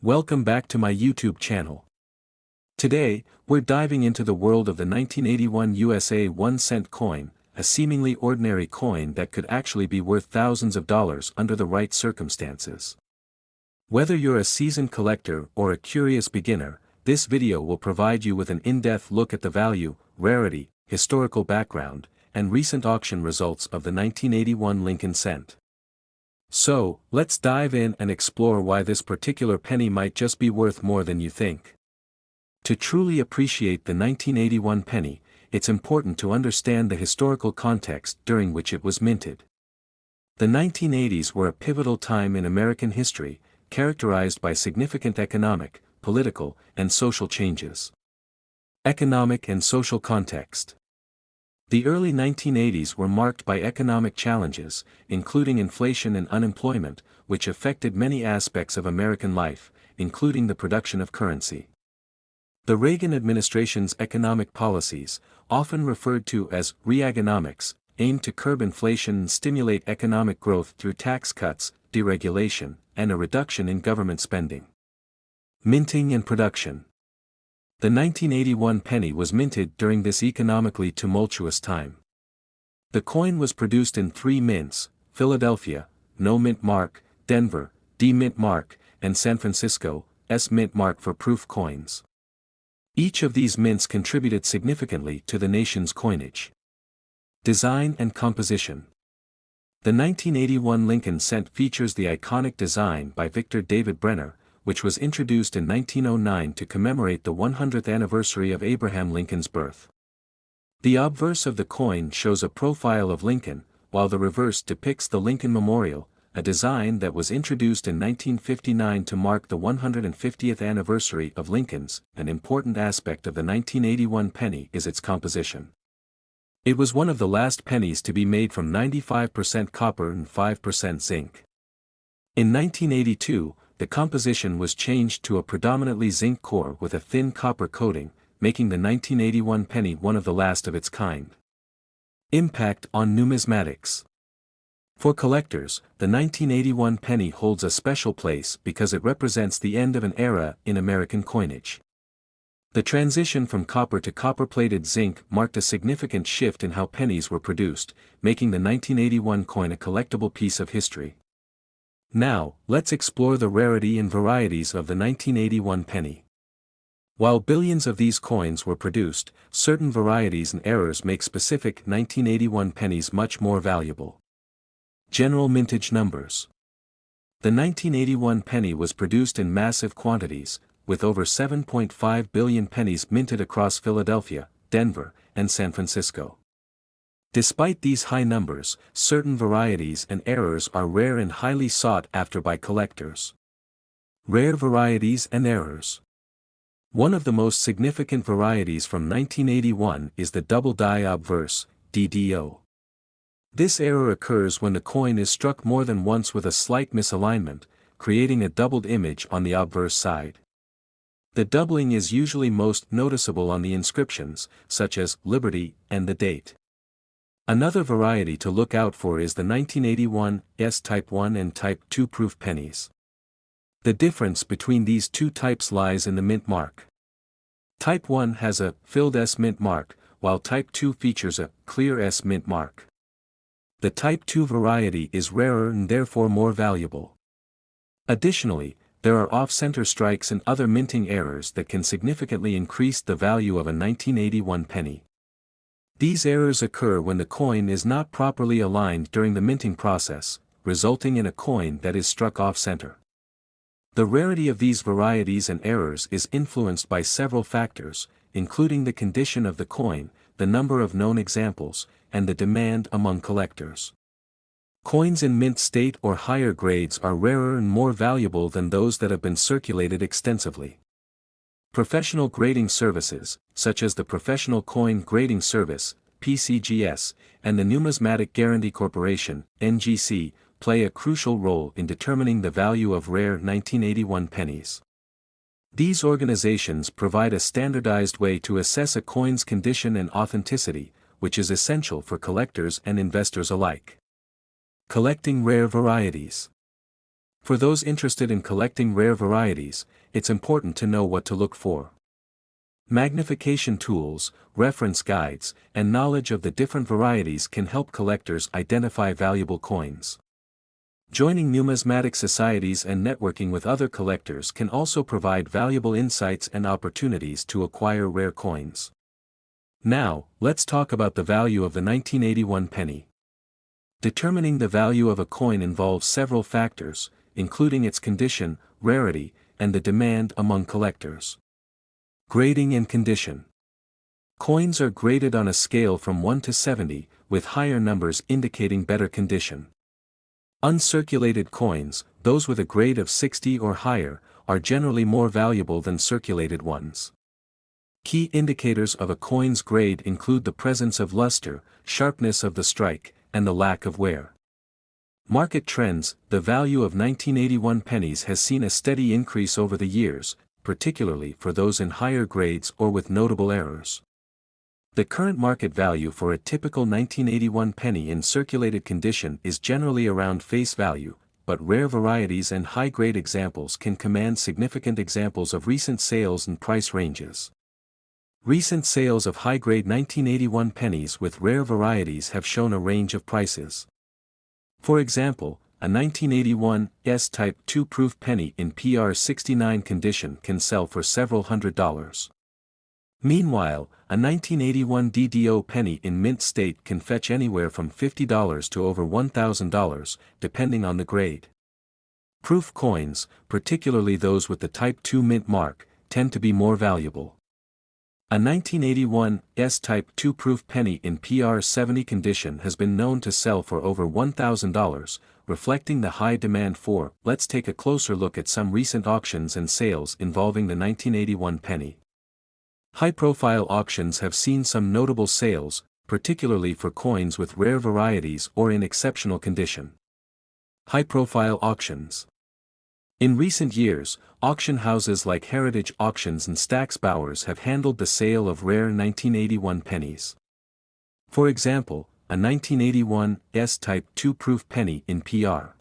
Welcome back to my YouTube channel. Today, we're diving into the world of the 1981 USA 1-cent coin, a seemingly ordinary coin that could actually be worth thousands of dollars under the right circumstances. Whether you're a seasoned collector or a curious beginner, this video will provide you with an in-depth look at the value, rarity, historical background, and recent auction results of the 1981 Lincoln cent. So, let's dive in and explore why this particular penny might just be worth more than you think. To truly appreciate the 1981 penny, it's important to understand the historical context during which it was minted. The 1980s were a pivotal time in American history, characterized by significant economic, political, and social changes. Economic and social context. The early 1980s were marked by economic challenges, including inflation and unemployment, which affected many aspects of American life, including the production of currency. The Reagan administration's economic policies, often referred to as Reaganomics, aimed to curb inflation and stimulate economic growth through tax cuts, deregulation, and a reduction in government spending. Minting and production. The 1981 penny was minted during this economically tumultuous time. The coin was produced in 3 mints: Philadelphia, No Mint Mark; Denver, D Mint Mark; and San Francisco, S Mint Mark for proof coins. Each of these mints contributed significantly to the nation's coinage. Design and composition. The 1981 Lincoln cent features the iconic design by Victor David Brenner, which was introduced in 1909 to commemorate the 100th anniversary of Abraham Lincoln's birth. The obverse of the coin shows a profile of Lincoln, while the reverse depicts the Lincoln Memorial, a design that was introduced in 1959 to mark the 150th anniversary of Lincoln's. An important aspect of the 1981 penny is its composition. It was one of the last pennies to be made from 95% copper and 5% zinc. In 1982, the composition was changed to a predominantly zinc core with a thin copper coating, making the 1981 penny one of the last of its kind. Impact on numismatics. For collectors, the 1981 penny holds a special place because it represents the end of an era in American coinage. The transition from copper to copper-plated zinc marked a significant shift in how pennies were produced, making the 1981 coin a collectible piece of history. Now, let's explore the rarity and varieties of the 1981 penny. While billions of these coins were produced, certain varieties and errors make specific 1981 pennies much more valuable. General mintage numbers. The 1981 penny was produced in massive quantities, with over 7.5 billion pennies minted across Philadelphia, Denver, and San Francisco. Despite these high numbers, certain varieties and errors are rare and highly sought after by collectors. Rare varieties and errors. One of the most significant varieties from 1981 is the double die obverse, DDO. This error occurs when the coin is struck more than once with a slight misalignment, creating a doubled image on the obverse side. The doubling is usually most noticeable on the inscriptions, such as Liberty and the date. Another variety to look out for is the 1981 S Type 1 and Type 2 proof pennies. The difference between these two types lies in the mint mark. Type 1 has a filled S mint mark, while Type 2 features a clear S mint mark. The Type 2 variety is rarer and therefore more valuable. Additionally, there are off-center strikes and other minting errors that can significantly increase the value of a 1981 penny. These errors occur when the coin is not properly aligned during the minting process, resulting in a coin that is struck off-center. The rarity of these varieties and errors is influenced by several factors, including the condition of the coin, the number of known examples, and the demand among collectors. Coins in mint state or higher grades are rarer and more valuable than those that have been circulated extensively. Professional grading services, such as the Professional Coin Grading Service, PCGS, and the Numismatic Guarantee Corporation, NGC, play a crucial role in determining the value of rare 1981 pennies. These organizations provide a standardized way to assess a coin's condition and authenticity, which is essential for collectors and investors alike. Collecting rare varieties. For those interested in collecting rare varieties, it's important to know what to look for. Magnification tools, reference guides, and knowledge of the different varieties can help collectors identify valuable coins. Joining numismatic societies and networking with other collectors can also provide valuable insights and opportunities to acquire rare coins. Now, let's talk about the value of the 1981 penny. Determining the value of a coin involves several factors, including its condition, rarity, and the demand among collectors. Grading and condition. Coins are graded on a scale from 1 to 70, with higher numbers indicating better condition. Uncirculated coins, those with a grade of 60 or higher, are generally more valuable than circulated ones. Key indicators of a coin's grade include the presence of luster, sharpness of the strike, and the lack of wear. Market trends. The value of 1981 pennies has seen a steady increase over the years, particularly for those in higher grades or with notable errors. The current market value for a typical 1981 penny in circulated condition is generally around face value, but rare varieties and high-grade examples can command significant examples of recent sales and price ranges. Recent sales of high-grade 1981 pennies with rare varieties have shown a range of prices. For example, a 1981 S-type 2-proof penny in PR69 condition can sell for several $100s. Meanwhile, a 1981 DDO penny in mint state can fetch anywhere from $50 to over $1,000, depending on the grade. Proof coins, particularly those with the Type 2 mint mark, tend to be more valuable. A 1981 S-type 2-proof penny in PR70 condition has been known to sell for over $1,000, reflecting the high demand for. Let's take a closer look at some recent auctions and sales involving the 1981 penny. High-profile auctions have seen some notable sales, particularly for coins with rare varieties or in exceptional condition. High-profile auctions. In recent years, auction houses like Heritage Auctions and Stack's Bowers have handled the sale of rare 1981 pennies. For example, a 1981 S-type 2-proof penny in PR